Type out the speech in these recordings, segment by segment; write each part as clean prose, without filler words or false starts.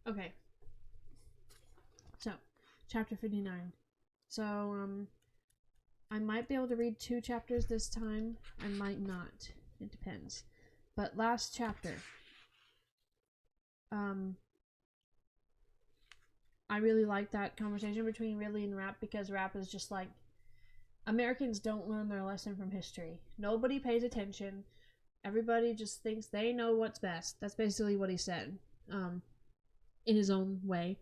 Okay. So, chapter 59. So, I might be able to read 2 chapters this time. I might not. It depends. But last chapter. I really like that conversation between Ridley and Rapp, because Rapp is just like, Americans don't learn their lesson from history. Nobody pays attention. Everybody just thinks they know what's best. That's basically what he said. In his own way.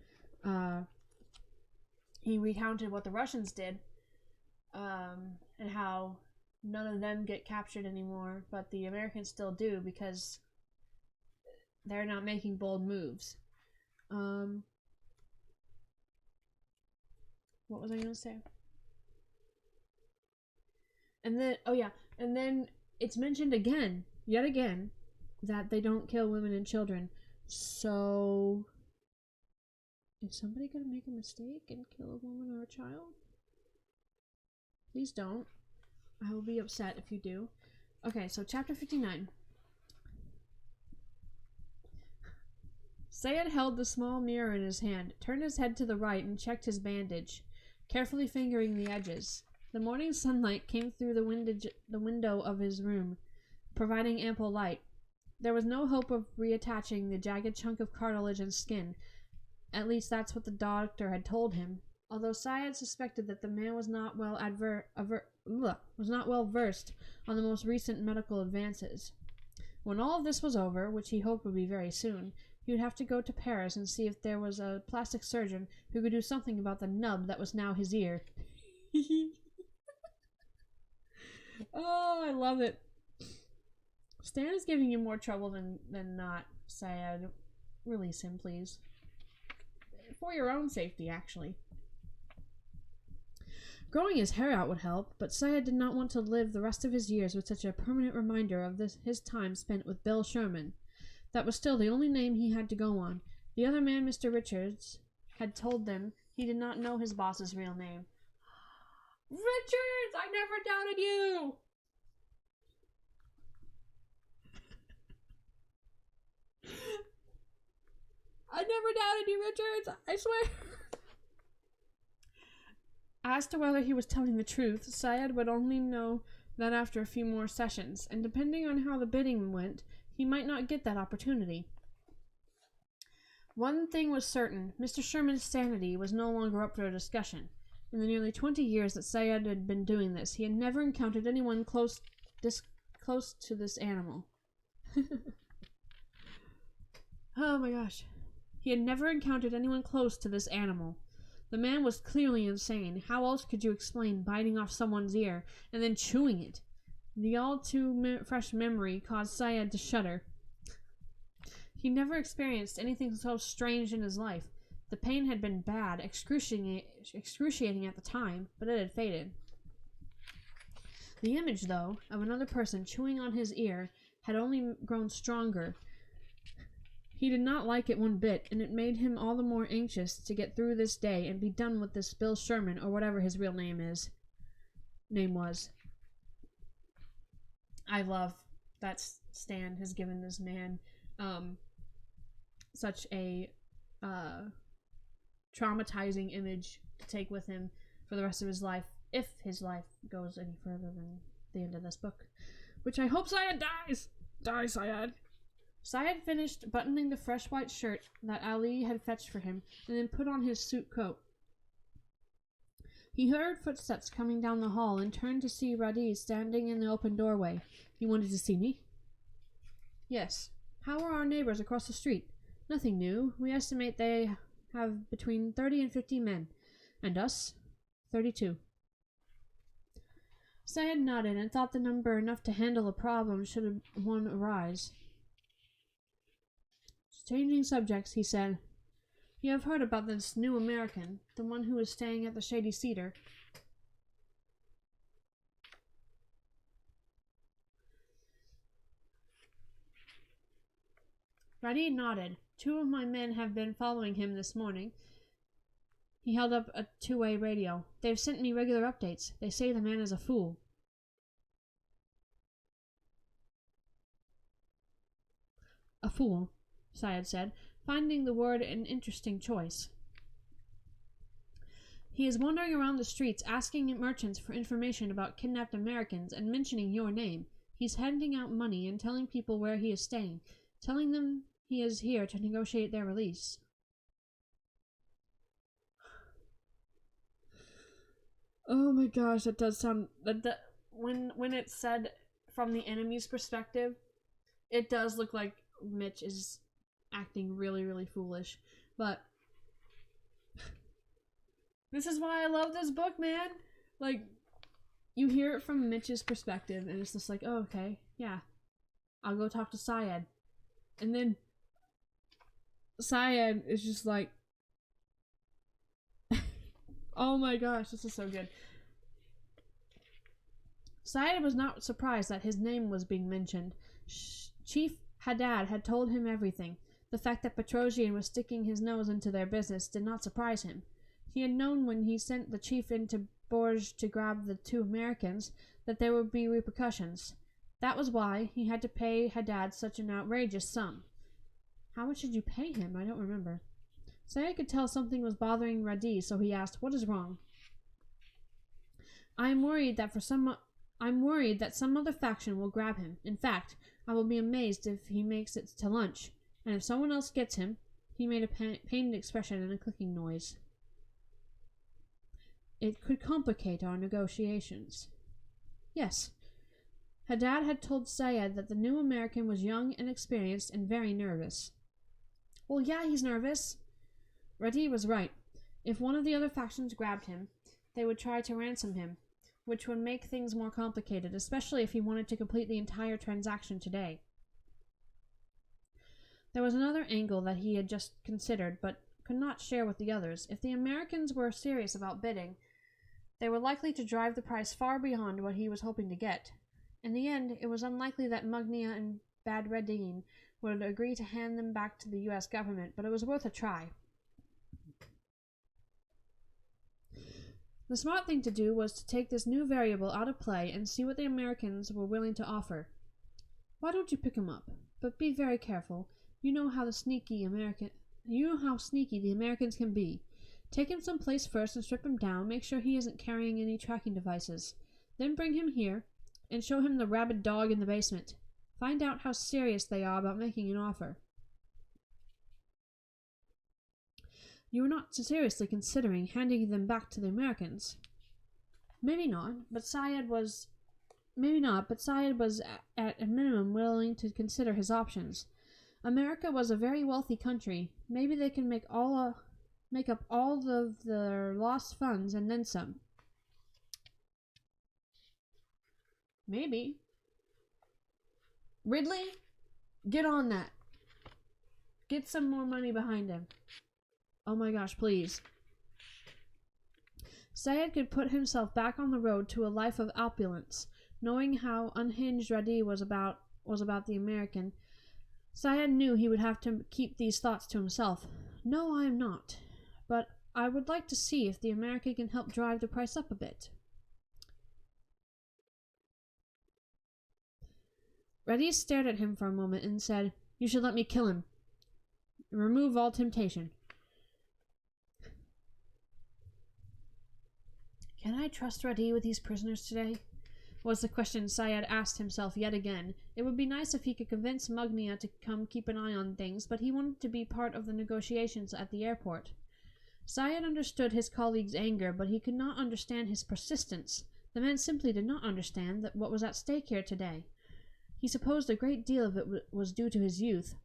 He recounted what the Russians did, and how none of them get captured anymore, but the Americans still do because they're not making bold moves. What was I going to say? And then, and then it's mentioned again, yet again, that they don't kill women and children. So, is somebody going to make a mistake and kill a woman or a child? Please don't. I will be upset if you do. Okay, so chapter 59. Sayed held the small mirror in his hand, turned his head to the right, and checked his bandage, carefully fingering the edges. The morning sunlight came through the window of his room, providing ample light. There was no hope of reattaching the jagged chunk of cartilage and skin. At least that's what the doctor had told him, although Sayed suspected that the man was not well versed on the most recent medical advances. When all of this was over, which he hoped would be very soon, he would have to go to Paris and see if there was a plastic surgeon who could do something about the nub that was now his ear. Oh, I love it. Stan is giving you more trouble than not, Sayed. Release him, please. For your own safety, actually. Growing his hair out would help, but Sayed did not want to live the rest of his years with such a permanent reminder of his time spent with Bill Sherman. That was still the only name he had to go on. The other man, Mr. Richards, had told them he did not know his boss's real name. Richards! I never doubted you! I never doubted you, Richards! I swear! As to whether he was telling the truth, Sayed would only know that after a few more sessions, and depending on how the bidding went, he might not get that opportunity. One thing was certain, Mr. Sherman's sanity was no longer up for discussion. In the nearly 20 years that Sayed had been doing this, he had never encountered anyone close to this animal. Oh my gosh. He had never encountered anyone close to this animal. The man was clearly insane. How else could you explain biting off someone's ear and then chewing it? The all too fresh memory caused Sayed to shudder. He never experienced anything so strange in his life. The pain had been bad, excruciating at the time, but it had faded. The image, though, of another person chewing on his ear had only grown stronger. He did not like it one bit, and it made him all the more anxious to get through this day and be done with this Bill Sherman, or whatever his real name was. I love that Stan has given this man such a traumatizing image to take with him for the rest of his life, if his life goes any further than the end of this book. Which I hope Sayed dies! Die, Sayed! Sayed finished buttoning the fresh white shirt that Ali had fetched for him, and then put on his suit coat. He heard footsteps coming down the hall and turned to see Radhi standing in the open doorway. "You wanted to see me?" "Yes. How are our neighbors across the street?" "Nothing new. We estimate they have between 30 and 50 men. And us? 32. Sayed nodded and thought the number enough to handle a problem should one arise. Changing subjects, he said, "You have heard about this new American, the one who is staying at the Shady Cedar?" Radhi nodded. "2 of my men have been following him this morning." He held up a two-way radio. "They've sent me regular updates. They say the man is a fool." "A fool," Sayed said. finding the word an interesting choice. He is wandering around the streets asking merchants for information about kidnapped Americans and mentioning your name. He's handing out money and telling people where he is staying, telling them he is here to negotiate their release. Oh my gosh, that does sound... When it's said from the enemy's perspective, it does look like Mitch is acting really, really foolish. But this is why I love this book, man. Like, you hear it from Mitch's perspective, and it's just like, oh, okay, yeah. I'll go talk to Syed. And then Syed is just like, oh my gosh, this is so good. Syed was not surprised that his name was being mentioned. Chief Haddad had told him everything. The fact that Petrosian was sticking his nose into their business did not surprise him. He had known when he sent the chief into Bourges to grab the 2 Americans that there would be repercussions. That was why he had to pay Haddad such an outrageous sum. How much did you pay him? I don't remember. Syed could tell something was bothering Radi, so he asked, "What is wrong?" I'm worried that some other faction will grab him. In fact, I will be amazed if he makes it to lunch. And if someone else gets him..." He made a pained expression and a clicking noise. "It could complicate our negotiations." Yes. Haddad had told Syed that the new American was young and experienced and very nervous. Well, yeah, he's nervous. Radi was right. If one of the other factions grabbed him, they would try to ransom him, which would make things more complicated, especially if he wanted to complete the entire transaction today. There was another angle that he had just considered, but could not share with the others. If the Americans were serious about bidding, they were likely to drive the price far beyond what he was hoping to get. In the end, it was unlikely that Mugnia and Badreddin would agree to hand them back to the U.S. government, but it was worth a try. The smart thing to do was to take this new variable out of play and see what the Americans were willing to offer. Why don't you pick him up? But be very careful. You know how sneaky the Americans can be. Take him someplace first and strip him down. Make sure he isn't carrying any tracking devices. Then bring him here and show him the rabid dog in the basement. Find out how serious they are about making an offer. You are not seriously considering handing them back to the Americans. Maybe not, but Syed was at a minimum willing to consider his options. America was a very wealthy country. Maybe they can make up all of their lost funds and then some. Maybe. Ridley, get on that. Get some more money behind him. Oh my gosh, please. Syed could put himself back on the road to a life of opulence. Knowing how unhinged Radi was about the American, Syed knew he would have to keep these thoughts to himself. No, I am not. But I would like to see if the American can help drive the price up a bit. Radi stared at him for a moment and said, "You should let me kill him. Remove all temptation." Can I trust Radi with these prisoners today? Was the question Syed asked himself yet again. It would be nice if he could convince Mugnia to come keep an eye on things, but he wanted to be part of the negotiations at the airport. Syed understood his colleague's anger, but he could not understand his persistence. The man simply did not understand what was at stake here today. He supposed a great deal of it was due to his youth.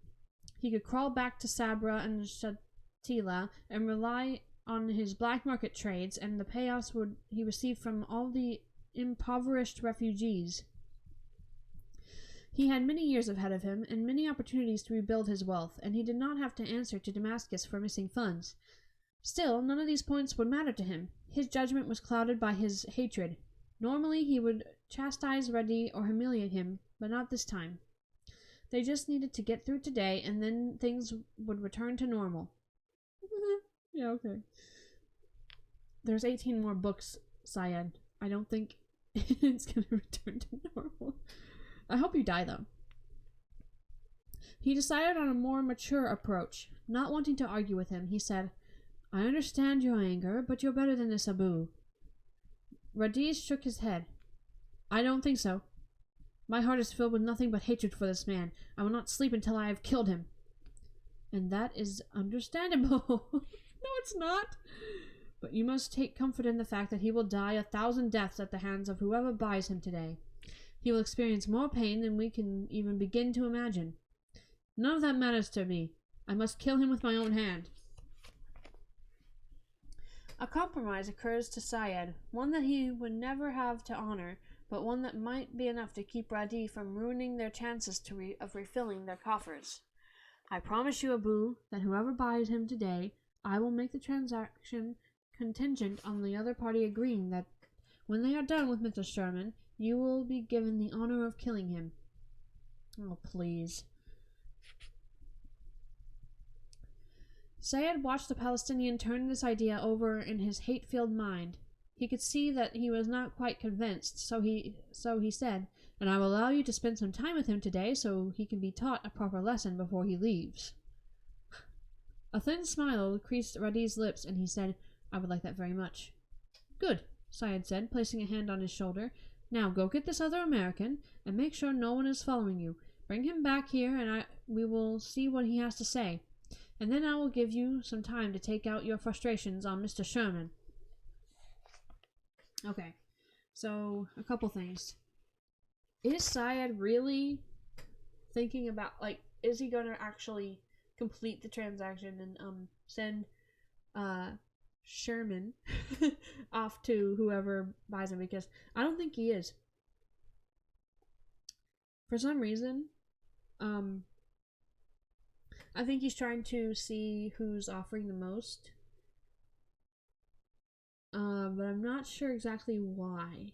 He could crawl back to Sabra and Shatila and rely on his black market trades and the payoffs he received from all the impoverished refugees. He had many years ahead of him and many opportunities to rebuild his wealth, and he did not have to answer to Damascus for missing funds. Still, none of these points would matter to him. His judgment was clouded by his hatred. Normally, he would chastise Radi or humiliate him, but not this time. They just needed to get through today, and then things would return to normal. Yeah, okay. There's 18 more books, Syed. I don't think it's going to return to normal. I hope you die, though. He decided on a more mature approach. Not wanting to argue with him, he said, I understand your anger, but you're better than this Abu. Radiz shook his head. I don't think so. My heart is filled with nothing but hatred for this man. I will not sleep until I have killed him. And that is understandable. No, it's not. But you must take comfort in the fact that he will die 1,000 deaths at the hands of whoever buys him today. He will experience more pain than we can even begin to imagine. None of that matters to me. I must kill him with my own hand. A compromise occurs to Syed, one that he would never have to honor, but one that might be enough to keep Radi from ruining their chances of refilling their coffers. I promise you, Abu, that whoever buys him today, I will make the transaction contingent on the other party agreeing that when they are done with Mr. Sherman, you will be given the honor of killing him. Oh, please. Syed watched the Palestinian turn this idea over in his hate-filled mind. He could see that he was not quite convinced, so he said, and I will allow you to spend some time with him today so he can be taught a proper lesson before he leaves. A thin smile creased Radi's lips, and he said, I would like that very much. Good, Syed said, placing a hand on his shoulder. Now go get this other American, and make sure no one is following you. Bring him back here, and we will see what he has to say. And then I will give you some time to take out your frustrations on Mr. Sherman. Okay, so a couple things. Is Syed really thinking about, is he going to actually complete the transaction and send Sherman off to whoever buys him? Because I don't think he is. For some reason, I think he's trying to see who's offering the most. But I'm not sure exactly why.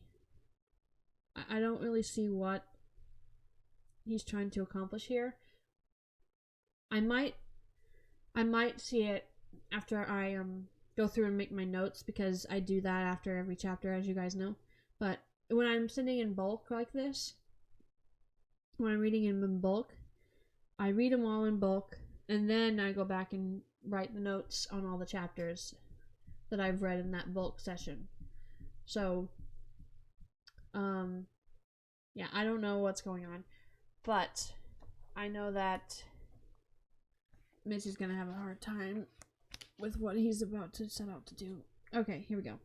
I don't really see what he's trying to accomplish here. I might see it after I go through and make my notes, because I do that after every chapter, as you guys know. But when I'm sending in bulk like this, when I'm reading in bulk, I read them all in bulk, and then I go back and write the notes on all the chapters that I've read in that bulk session. So, yeah, I don't know what's going on, but I know that Mitch is gonna have a hard time with what he's about to set out to do. Okay, here we go.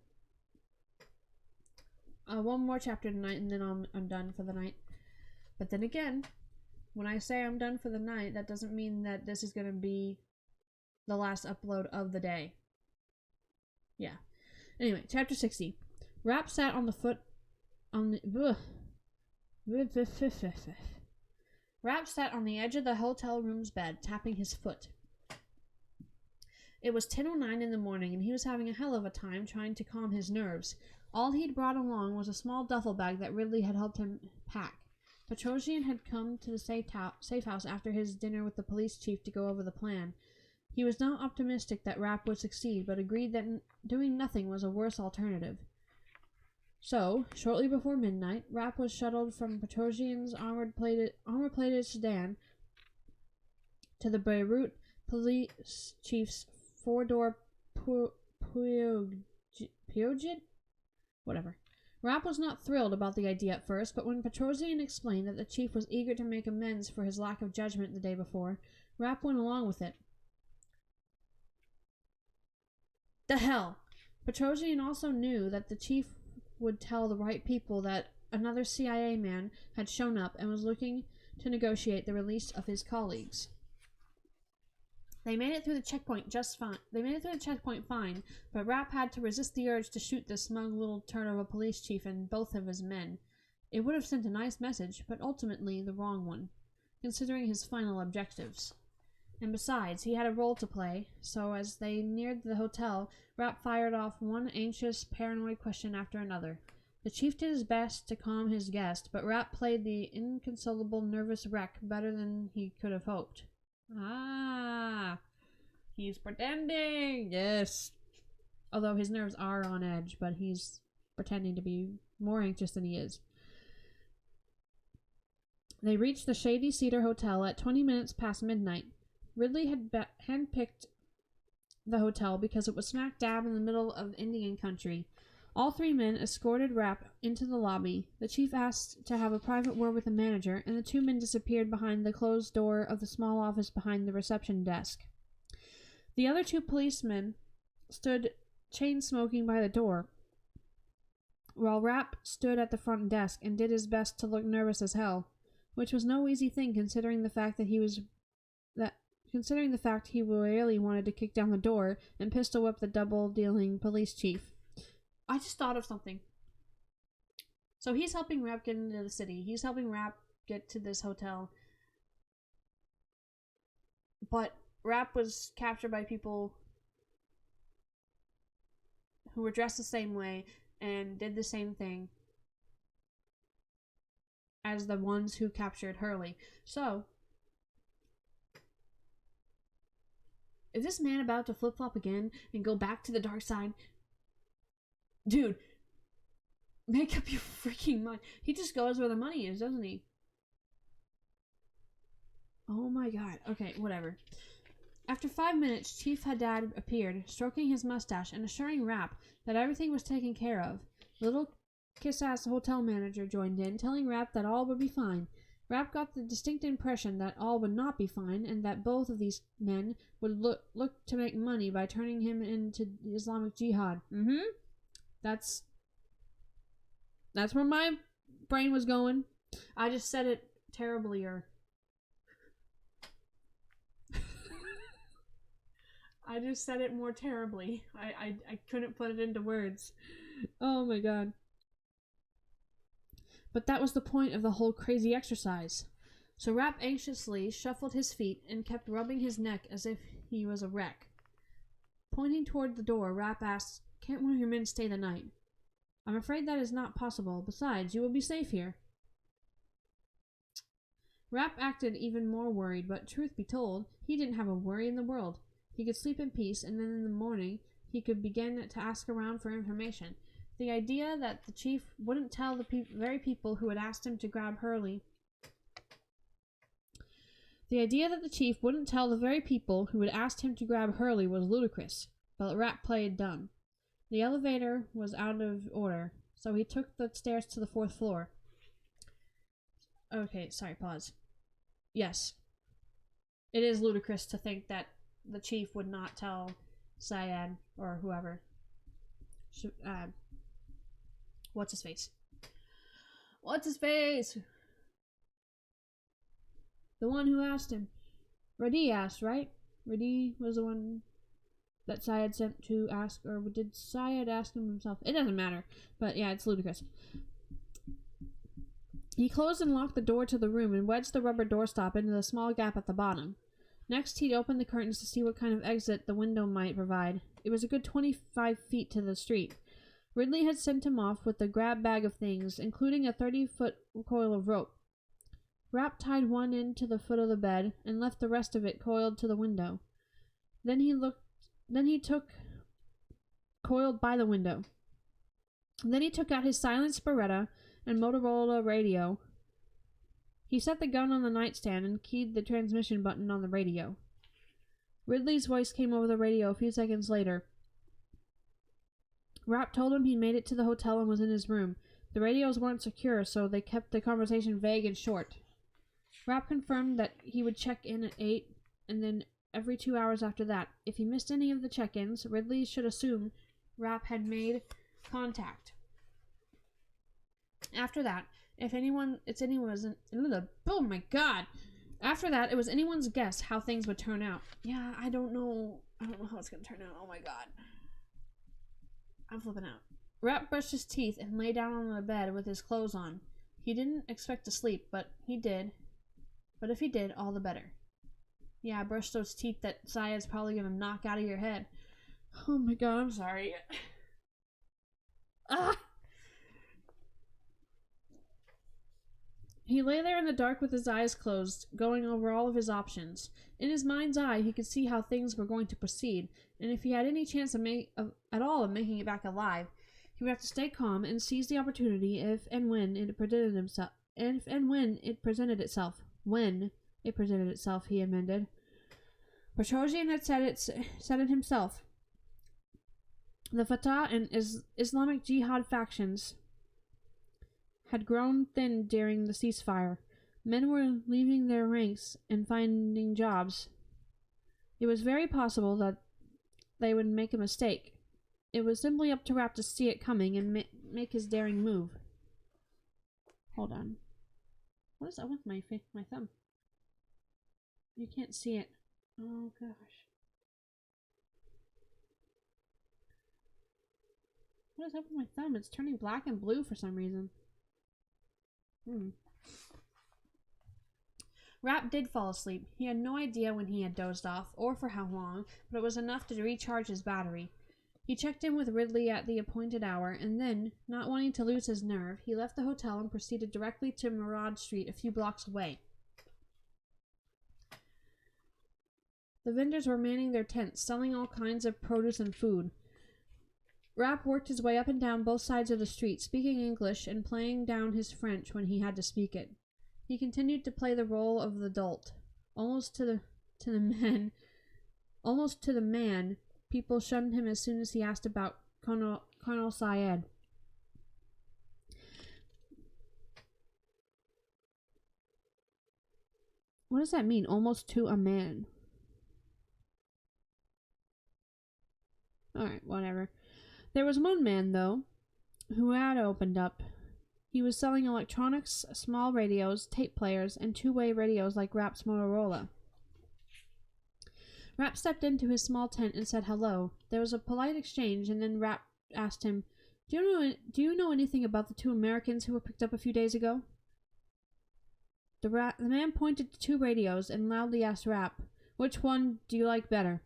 One more chapter tonight, and then I'm done for the night. But then again, when I say I'm done for the night, that doesn't mean that this is gonna be the last upload of the day. Yeah. Anyway, chapter 60. Rapp sat on the foot on the Rapp sat on the edge of the hotel room's bed, tapping his foot. It was 10:09 in the morning, and he was having a hell of a time trying to calm his nerves. All he'd brought along was a small duffel bag that Ridley had helped him pack. Petrosian had come to the safe house after his dinner with the police chief to go over the plan. He was not optimistic that Rapp would succeed, but agreed that doing nothing was a worse alternative. So, shortly before midnight, Rapp was shuttled from Petrosian's armor-plated sedan to the Beirut police chief's four-door Peugeot? Whatever. Rapp was not thrilled about the idea at first, but when Petrosian explained that the chief was eager to make amends for his lack of judgment the day before, Rapp went along with it. The hell! Petrosian also knew that the chief would tell the right people that another CIA man had shown up and was looking to negotiate the release of his colleagues. They made it through the checkpoint fine, but Rapp had to resist the urge to shoot the smug little turd of a police chief and both of his men. It would have sent a nice message, but ultimately the wrong one, considering his final objectives. And besides, he had a role to play, so as they neared the hotel, Rapp fired off one anxious, paranoid question after another. The chief did his best to calm his guest, but Rapp played the inconsolable nervous wreck better than he could have hoped. Ah, he's pretending! Yes. Although his nerves are on edge, but he's pretending to be more anxious than he is. They reached the Shady Cedar Hotel at 20 minutes past midnight. Ridley had handpicked the hotel because it was smack dab in the middle of Indian country. All three men escorted Rapp into the lobby. The chief asked to have a private word with the manager, and the two men disappeared behind the closed door of the small office behind the reception desk. The other two policemen stood chain-smoking by the door, while Rapp stood at the front desk and did his best to look nervous as hell, which was no easy thing considering the fact he really wanted to kick down the door and pistol whip the double-dealing police chief. I just thought of something. So he's helping Rapp get into the city. He's helping Rapp get to this hotel. But Rapp was captured by people who were dressed the same way and did the same thing as the ones who captured Hurley. So, is this man about to flip-flop again and go back to the dark side? Dude, make up your freaking mind. He just goes where the money is, doesn't he? Oh my god. Okay, whatever. After 5 minutes, Chief Haddad appeared, stroking his mustache and assuring Rapp that everything was taken care of. Little kiss-ass hotel manager joined in, telling Rapp that all would be fine. Rapp got the distinct impression that all would not be fine, and that both of these men would look to make money by turning him into Islamic Jihad. That's where my brain was going. I just said it terribly, I just said it more terribly. I couldn't put it into words. Oh my god. But that was the point of the whole crazy exercise. So Rapp anxiously shuffled his feet and kept rubbing his neck as if he was a wreck. Pointing toward the door, Rapp asked, "Can't one of your men stay the night?" "I'm afraid that is not possible. Besides, you will be safe here." Rapp acted even more worried, but truth be told, he didn't have a worry in the world. He could sleep in peace, and then in the morning he could begin to ask around for information. The idea that the chief wouldn't tell the very people who had asked him to grab Hurley was ludicrous, but Rapp played dumb. The elevator was out of order, so he took the stairs to the 4th floor. Okay, sorry, pause. Yes. It is ludicrous to think that the chief would not tell Syed or whoever. What's his face? The one who asked him. Radi asked, right? Radi was the one that Syed sent to ask, or did Syed ask him himself? It doesn't matter, but yeah, it's ludicrous. He closed and locked the door to the room and wedged the rubber doorstop into the small gap at the bottom. Next, he'd opened the curtains to see what kind of exit the window might provide. It was a good 25 feet to the street. Ridley had sent him off with a grab bag of things, including a 30-foot coil of rope. Rapp tied one end to the foot of the bed and left the rest of it coiled to the window. Then he took out his silenced Beretta and Motorola radio. He set the gun on the nightstand and keyed the transmission button on the radio. Ridley's voice came over the radio a few seconds later. Rapp told him he'd made it to the hotel and was in his room. The radios weren't secure, so they kept the conversation vague and short. Rapp confirmed that he would check in at 8, and then every 2 hours after that. If he missed any of the check-ins, Ridley should assume Rapp had made contact. After that, After that, it was anyone's guess how things would turn out. Yeah, I don't know how it's gonna turn out. Oh my god. I'm flipping out. Rapp brushed his teeth and lay down on the bed with his clothes on. He didn't expect to sleep, but he did. But if he did, all the better. Yeah, brush those teeth that Syed's probably gonna knock out of your head. Oh my god, I'm sorry. He lay there in the dark with his eyes closed, going over all of his options. In his mind's eye, he could see how things were going to proceed, and if he had any chance at all of making it back alive, he would have to stay calm and seize the opportunity if and when it presented itself. When it presented itself, he amended. Petrosian had said it himself. The Fatah and Islamic Jihad factions had grown thin during the ceasefire. Men were leaving their ranks and finding jobs. It was very possible that they would make a mistake. It was simply up to Rapp to see it coming and make his daring move. Hold on. What is up with my thumb? You can't see it. Oh gosh. What is up with my thumb? It's turning black and blue for some reason. Rapp did fall asleep. He had no idea when he had dozed off, or for how long, but it was enough to recharge his battery. He checked in with Ridley at the appointed hour, and then, not wanting to lose his nerve, he left the hotel and proceeded directly to Murad Street a few blocks away. The vendors were manning their tents, selling all kinds of produce and food. Rapp worked his way up and down both sides of the street, speaking English and playing down his French when he had to speak it. He continued to play the role of the dolt, almost to the man. People shunned him as soon as he asked about Colonel Syed. What does that mean? Almost to a man. Alright, whatever. There was one man, though, who had opened up. He was selling electronics, small radios, tape players, and two-way radios like Rapp's Motorola. Rapp stepped into his small tent and said hello. There was a polite exchange, and then Rapp asked him, Do you know anything about the 2 Americans who were picked up a few days ago? The man pointed to 2 radios and loudly asked Rapp, Which one do you like better?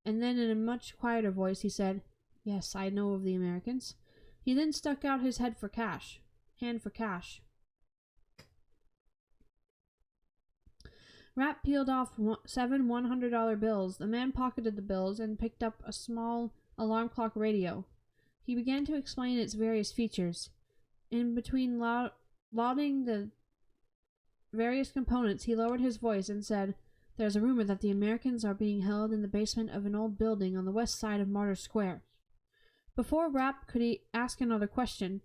And then in a much quieter voice he said, Yes, I know of the Americans. He then stuck out his hand for cash. Rapp peeled off 7 $100 bills. The man pocketed the bills and picked up a small alarm clock radio. He began to explain its various features. In between lauding the various components, he lowered his voice and said, There's a rumor that the Americans are being held in the basement of an old building on the west side of Martyr Square. Before Rapp could ask another question,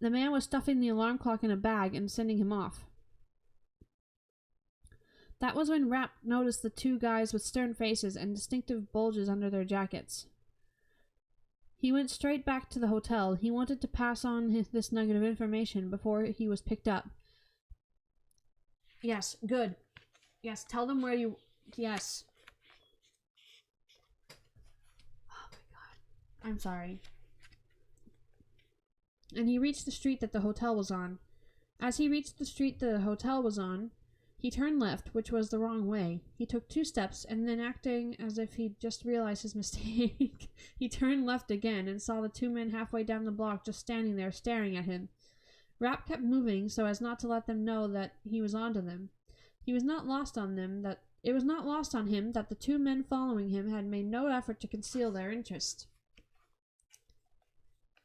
the man was stuffing the alarm clock in a bag and sending him off. That was when Rapp noticed the 2 guys with stern faces and distinctive bulges under their jackets. He went straight back to the hotel. He wanted to pass on this nugget of information before he was picked up. Yes, good. Yes, tell them where you... Yes. Oh my god. I'm sorry. And he reached the street that the hotel was on. As he reached the street the hotel was on, he turned left, which was the wrong way. He took 2 steps, and then acting as if he'd just realized his mistake, he turned left again and saw the 2 men halfway down the block just standing there staring at him. Rapp kept moving so as not to let them know that he was onto them. It was not lost on him that the 2 men following him had made no effort to conceal their interest.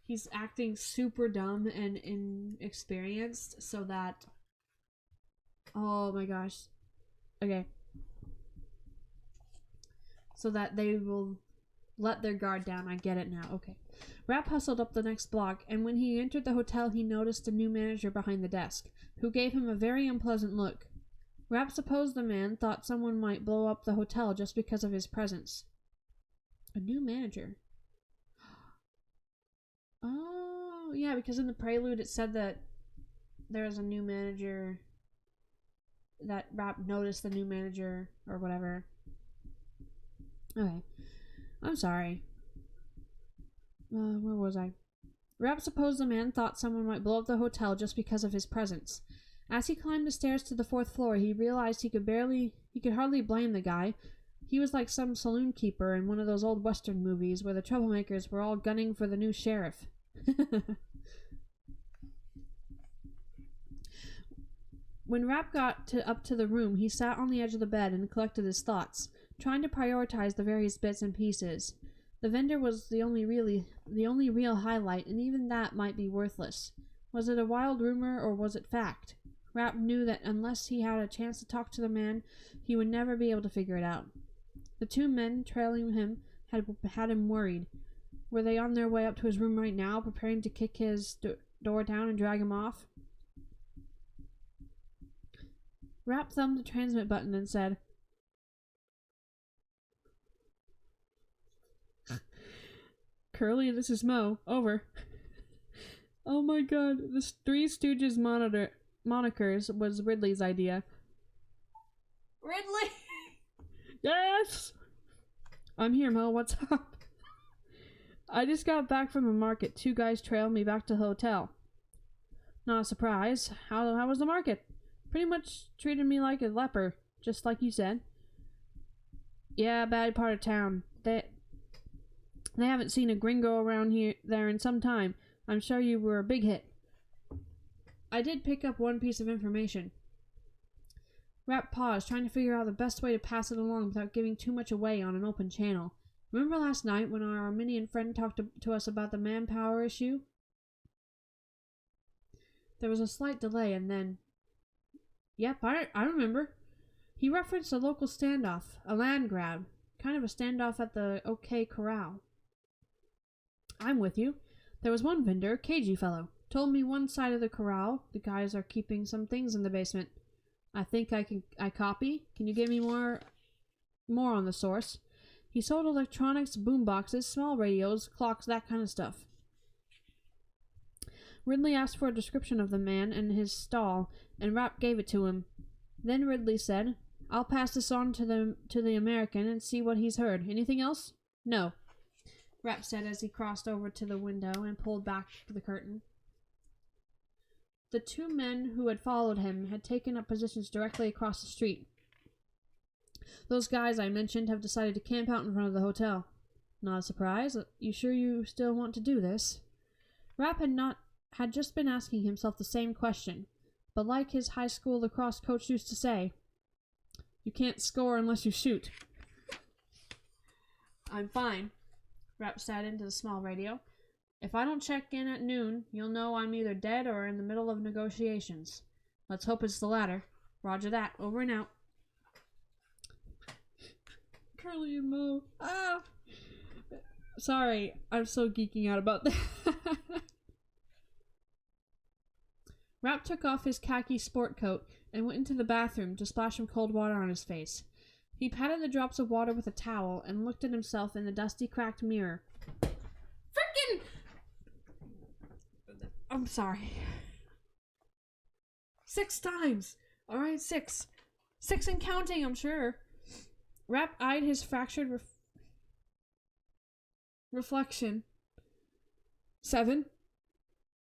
He's acting super dumb and inexperienced so that... Oh my gosh. Okay. So that they will let their guard down. I get it now. Okay. Rapp hustled up the next block, and when he entered the hotel he noticed a new manager behind the desk, who gave him a very unpleasant look. Rapp supposed the man thought someone might blow up the hotel just because of his presence. A new manager. Oh, yeah, because in the prelude it said that there was a new manager, that Rapp noticed the new manager, or whatever. Okay. I'm sorry. Where was I? Rapp supposed the man thought someone might blow up the hotel just because of his presence. As he climbed the stairs to the 4th floor, he realized he could hardly blame the guy. He was like some saloon keeper in one of those old Western movies where the troublemakers were all gunning for the new sheriff. When Rapp got up to the room, he sat on the edge of the bed and collected his thoughts, trying to prioritize the various bits and pieces. The vendor was the only real highlight, and even that might be worthless. Was it a wild rumor, or was it fact? Rapp knew that unless he had a chance to talk to the man, he would never be able to figure it out. The two men trailing him had him worried. Were they on their way up to his room right now, preparing to kick his door down and drag him off? Rapp thumbed the transmit button and said, "Curly, this is Mo. Over." Oh my god, the Three Stooges monikers was Ridley's idea. Ridley! Yes! "I'm here, Mo. What's up?" "I just got back from the market. Two guys trailed me back to the hotel." "Not a surprise. How was the market?" "Pretty much treated me like a leper, just like you said." "Yeah, bad part of town. They haven't seen a gringo around there in some time. I'm sure you were a big hit." "I did pick up one piece of information." Rapp paused, trying to figure out the best way to pass it along without giving too much away on an open channel. "Remember last night when our Armenian friend talked to us about the manpower issue?" There was a slight delay, and then... "Yep, I remember." "He referenced a local standoff, a land grab, kind of a standoff at the OK Corral." "I'm with you. There was one vendor, cagey fellow, told me one side of the corral, the guys are keeping some things in the basement. I think I copy. Can you give me more on the source?" "He sold electronics, boomboxes, small radios, clocks, that kind of stuff." Ridley asked for a description of the man and his stall, and Rapp gave it to him. Then Ridley said, "I'll pass this on to the American and see what he's heard. Anything else?" "No," Rapp said as he crossed over to the window and pulled back the curtain. The two men who had followed him had taken up positions directly across the street. "Those guys I mentioned have decided to camp out in front of the hotel." "Not a surprise. You sure you still want to do this?" Rapp had just been asking himself the same question, but like his high school lacrosse coach used to say, "You can't score unless you shoot." "I'm fine," Rapp said into the small radio. "If I don't check in at noon, you'll know I'm either dead or in the middle of negotiations. Let's hope it's the latter. Roger that. Over and out." Curly and Mo. Ah! Sorry, I'm so geeking out about that. Rapp took off his khaki sport coat and went into the bathroom to splash some cold water on his face. He patted the drops of water with a towel and looked at himself in the dusty, cracked mirror. Frickin'! I'm sorry. 6 times! Alright, 6. 6 and counting, I'm sure. Rapp eyed his fractured reflection. 7.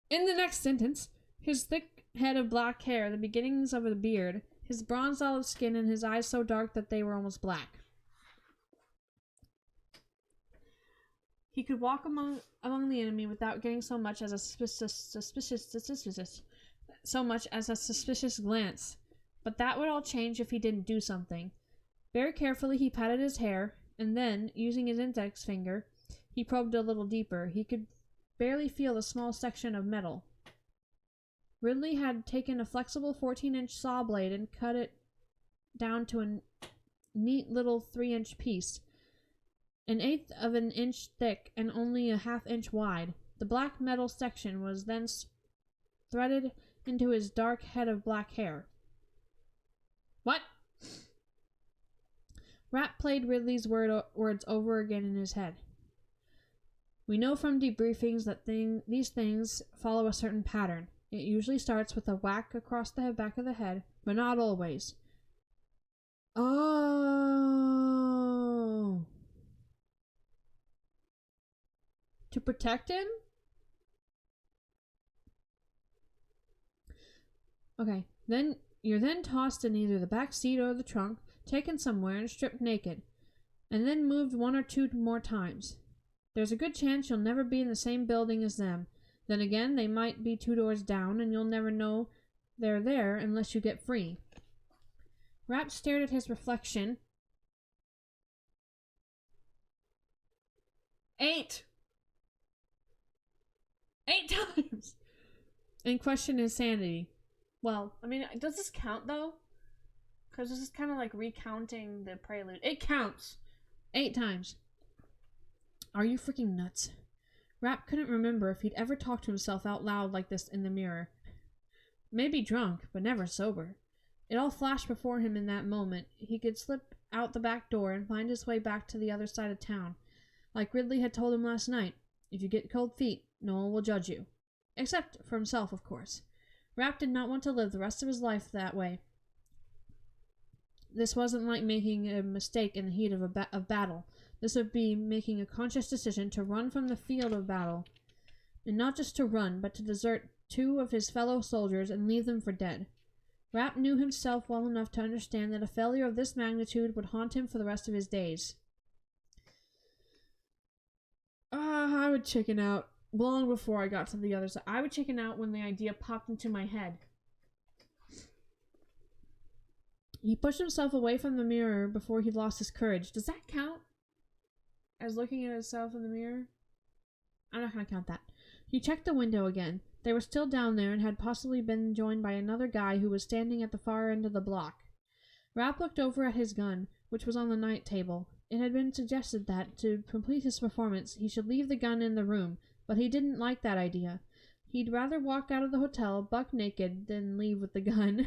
In the next sentence, his thick head of black hair, the beginnings of a beard, his bronze olive skin, and his eyes so dark that they were almost black. He could walk among the enemy without getting so much as a suspicious glance. But that would all change if he didn't do something. Very carefully he patted his hair, and then, using his index finger, he probed a little deeper. He could barely feel the small section of metal. Ridley had taken a flexible 14-inch saw blade and cut it down to a neat little 3-inch piece, 1/8 of an inch thick and only a 1/2 inch wide. The black metal section was then threaded into his dark head of black hair. "What?" Rapp played Ridley's words over again in his head. "We know from debriefings that these things follow a certain pattern. It usually starts with a whack across the back of the head, but not always." "Oh. To protect him?" "Okay, then you're tossed in either the back seat or the trunk, taken somewhere and stripped naked, and then moved 1 or 2 more times. There's a good chance you'll never be in the same building as them. Then again, they might be 2 doors down, and you'll never know they're there unless you get free." Rapp stared at his reflection. 8 times! And questioned his sanity. Well, I mean, does this count, though? Because this is kind of like recounting the prelude. It counts. 8 times. Are you freaking nuts? Rapp couldn't remember if he'd ever talked to himself out loud like this in the mirror. Maybe drunk, but never sober. It all flashed before him in that moment. He could slip out the back door and find his way back to the other side of town. Like Ridley had told him last night, if you get cold feet, no one will judge you. Except for himself, of course. Rapp did not want to live the rest of his life that way. This wasn't like making a mistake in the heat of battle. This would be making a conscious decision to run from the field of battle. And not just to run, but to desert 2 of his fellow soldiers and leave them for dead. Rapp knew himself well enough to understand that a failure of this magnitude would haunt him for the rest of his days. I would chicken out long before I got to the other side. I would chicken out when the idea popped into my head. He pushed himself away from the mirror before he lost his courage. Does that count as looking at himself in the mirror? I'm not going to count that. He checked the window again. They were still down there and had possibly been joined by another guy who was standing at the far end of the block. Rapp looked over at his gun, which was on the night table. It had been suggested that, to complete his performance, he should leave the gun in the room, but he didn't like that idea. He'd rather walk out of the hotel buck naked than leave with the gun.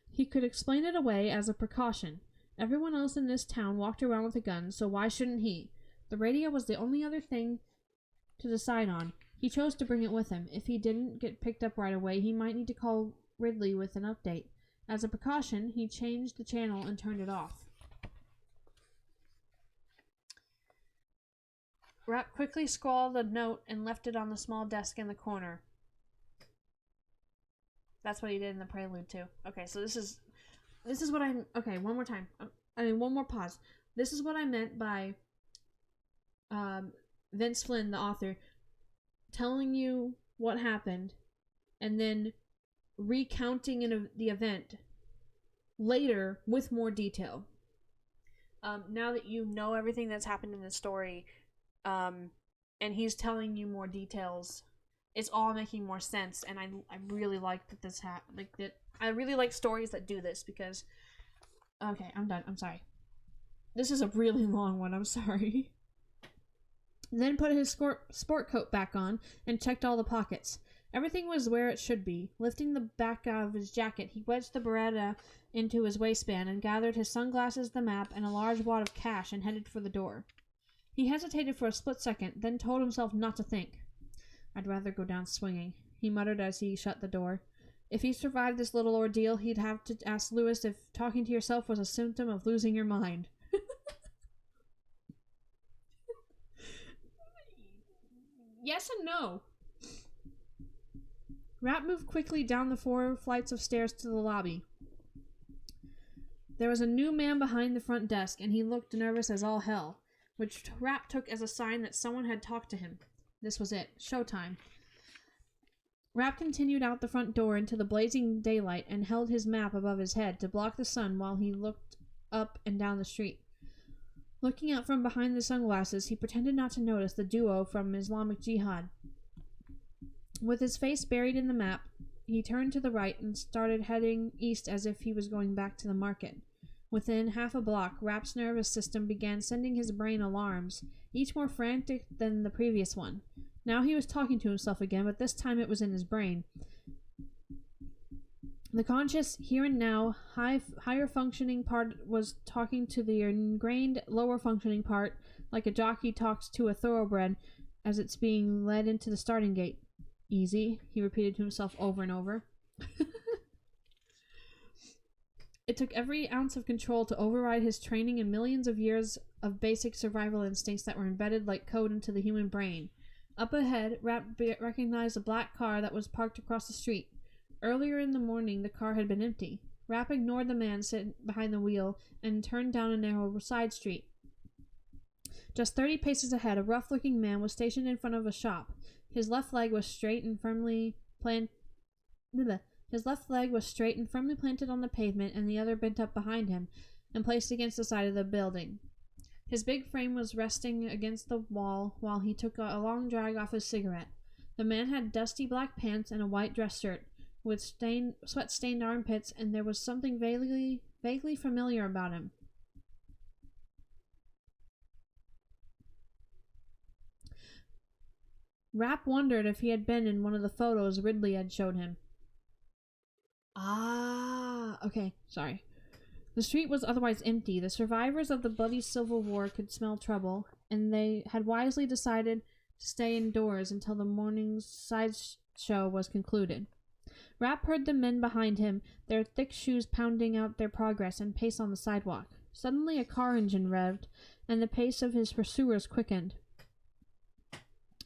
He could explain it away as a precaution. Everyone else in this town walked around with a gun, so why shouldn't he? The radio was the only other thing to decide on. He chose to bring it with him. If he didn't get picked up right away, he might need to call Ridley with an update. As a precaution, he changed the channel and turned it off. Rapp quickly scrawled a note and left it on the small desk in the corner. That's what he did in the prelude too. Okay, so this is what I'm... Okay, one more time. One more pause. This is what I meant by Vince Flynn, the author, telling you what happened and then recounting the event later with more detail. Now that you know everything that's happened in the story, and he's telling you more details, it's all making more sense, and I really like that this I really like stories that do this because... Okay, I'm done. I'm sorry. This is a really long one. I'm sorry. Then put his sport coat back on and checked all the pockets. Everything was where it should be. Lifting the back of his jacket, he wedged the Beretta into his waistband and gathered his sunglasses, the map, and a large wad of cash and headed for the door. He hesitated for a split second, then told himself not to think. I'd rather go down swinging, he muttered as he shut the door. If he survived this little ordeal, he'd have to ask Lewis if talking to yourself was a symptom of losing your mind. Yes and no. Rapp moved quickly down the 4 flights of stairs to the lobby. There was a new man behind the front desk, and he looked nervous as all hell, which Rapp took as a sign that someone had talked to him. This was it. Showtime. Rapp continued out the front door into the blazing daylight and held his map above his head to block the sun while he looked up and down the street. Looking out from behind the sunglasses, he pretended not to notice the duo from Islamic Jihad. With his face buried in the map, he turned to the right and started heading east as if he was going back to the market. Within half a block, Rapp's nervous system began sending his brain alarms, each more frantic than the previous one. Now he was talking to himself again, but this time it was in his brain. The conscious, here and now, higher functioning part was talking to the ingrained, lower functioning part, like a jockey talks to a thoroughbred as it's being led into the starting gate. Easy, he repeated to himself over and over. It took every ounce of control to override his training and millions of years of basic survival instincts that were embedded like code into the human brain. Up ahead, Rapp recognized a black car that was parked across the street. Earlier in the morning, the car had been empty. Rapp ignored the man sitting behind the wheel and turned down a narrow side street. Just 30 paces ahead, a rough-looking man was stationed in front of a shop. His left leg was straight and firmly planted on the pavement, and the other bent up behind him and placed against the side of the building. His big frame was resting against the wall while he took a long drag off his cigarette. The man had dusty black pants and a white dress shirt. with sweat-stained armpits, and there was something vaguely familiar about him. Rapp wondered if he had been in one of the photos Ridley had showed him. Okay, sorry. The street was otherwise empty. The survivors of the bloody Civil War could smell trouble, and they had wisely decided to stay indoors until the morning's sideshow was concluded. Rapp heard the men behind him, their thick shoes pounding out their progress and pace on the sidewalk. Suddenly a car engine revved, and the pace of his pursuers quickened.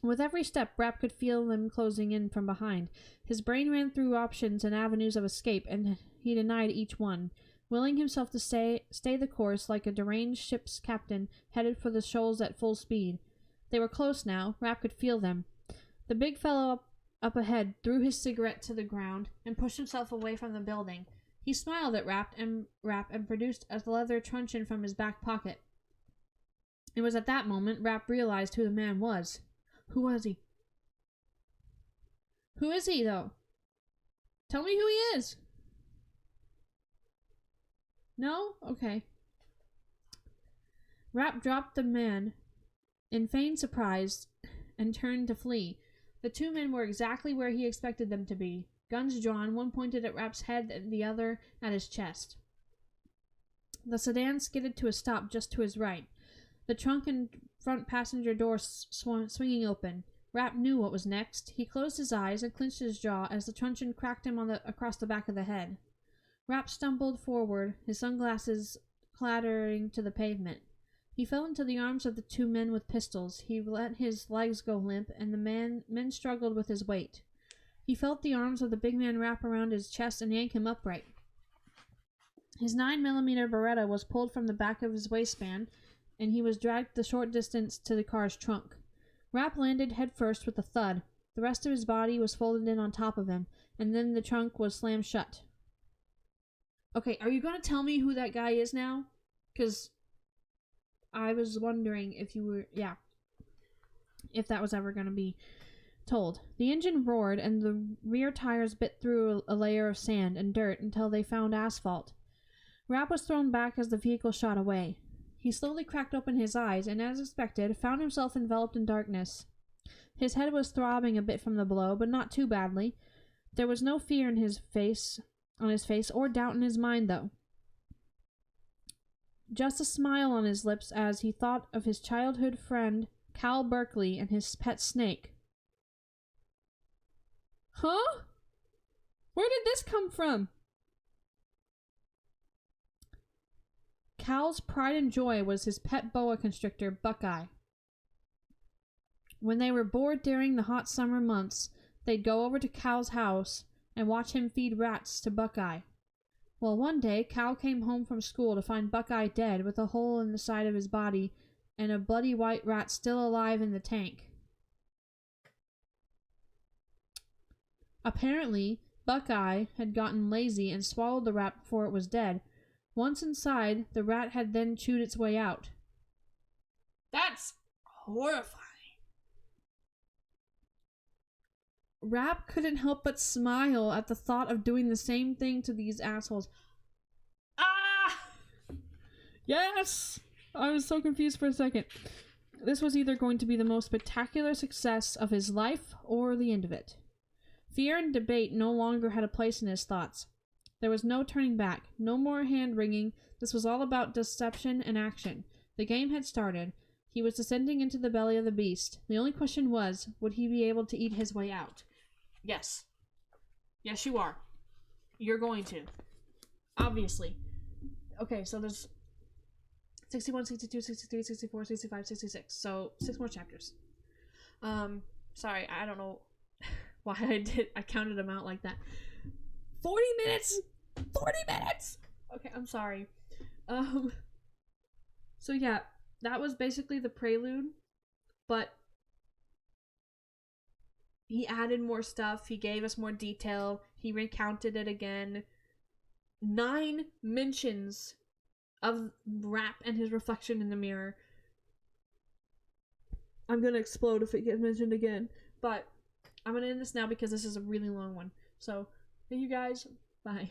With every step, Rapp could feel them closing in from behind. His brain ran through options and avenues of escape, and he denied each one, willing himself to stay the course like a deranged ship's captain headed for the shoals at full speed. They were close now. Rapp could feel them. The big fellow up ahead threw his cigarette to the ground and pushed himself away from the building. He smiled at Rapp and produced a leather truncheon from his back pocket. It was at that moment Rapp realized who the man was. Who was he? Who is he, though? Tell me who he is. No? Okay. Rapp dropped the man in feigned surprise and turned to flee. The two men were exactly where he expected them to be, guns drawn, one pointed at Rapp's head and the other at his chest. The sedan skidded to a stop just to his right, the trunk and front passenger door swinging open. Rapp knew what was next. He closed his eyes and clenched his jaw as the truncheon cracked him across the back of the head. Rapp stumbled forward, his sunglasses clattering to the pavement. He fell into the arms of the two men with pistols. He let his legs go limp, and the men struggled with his weight. He felt the arms of the big man wrap around his chest and yank him upright. His 9mm Beretta was pulled from the back of his waistband, and he was dragged the short distance to the car's trunk. Rapp landed headfirst with a thud. The rest of his body was folded in on top of him, and then the trunk was slammed shut. Okay, are you going to tell me who that guy is now? Because I was wondering if you were... Yeah. If that was ever going to be told. The engine roared, and the rear tires bit through a layer of sand and dirt until they found asphalt. Rapp was thrown back as the vehicle shot away. He slowly cracked open his eyes, and as expected, found himself enveloped in darkness. His head was throbbing a bit from the blow, but not too badly. There was no fear on his face, or doubt in his mind, though. Just a smile on his lips as he thought of his childhood friend, Cal Berkeley, and his pet snake. Huh? Where did this come from? Cal's pride and joy was his pet boa constrictor, Buckeye. When they were bored during the hot summer months, they'd go over to Cal's house and watch him feed rats to Buckeye. Well, one day, Cal came home from school to find Buckeye dead with a hole in the side of his body and a bloody white rat still alive in the tank. Apparently, Buckeye had gotten lazy and swallowed the rat before it was dead. Once inside, the rat had then chewed its way out. That's horrifying. Rapp couldn't help but smile at the thought of doing the same thing to these assholes. Ah! Yes! I was so confused for a second. This was either going to be the most spectacular success of his life or the end of it. Fear and debate no longer had a place in his thoughts. There was no turning back, no more hand-wringing. This was all about deception and action. The game had started. He was descending into the belly of the beast. The only question was, would he be able to eat his way out? Yes. Yes, you are. You're going to. Obviously. Okay, so there's 61, 62, 63, 64, 65, 66. So, 6 more chapters. Sorry, I don't know why I counted them out like that. 40 minutes! 40 minutes! Okay, I'm sorry. So yeah, that was basically the prelude, but he added more stuff, he gave us more detail, he recounted it again. 9 mentions of Rapp and his reflection in the mirror. I'm gonna explode if it gets mentioned again, but I'm gonna end this now because this is a really long one. So, Thank you guys. Bye.